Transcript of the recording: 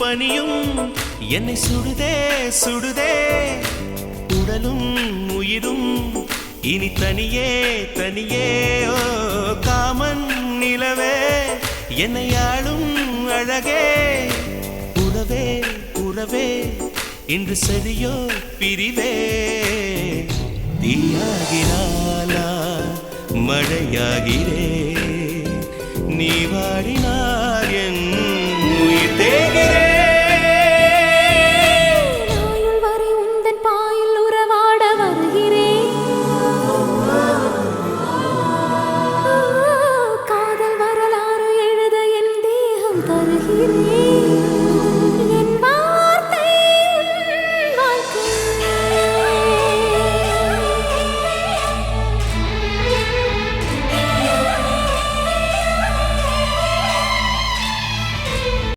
பனியும் என்னை சுடுதே சுடுதே உடலும் உயிரும் இனி தனியே தனியே ஓ காமன் நிலவே என்னை ஆளும் அழகே உறவே உறவே இன்று சரியோ பிரிவே தீயாகிறாளா மழையாகிறே நீ வாடினார் என் உயிர் தேகிறே காதல் வரலாறு எழுத என் தேகம் தருகிறேன்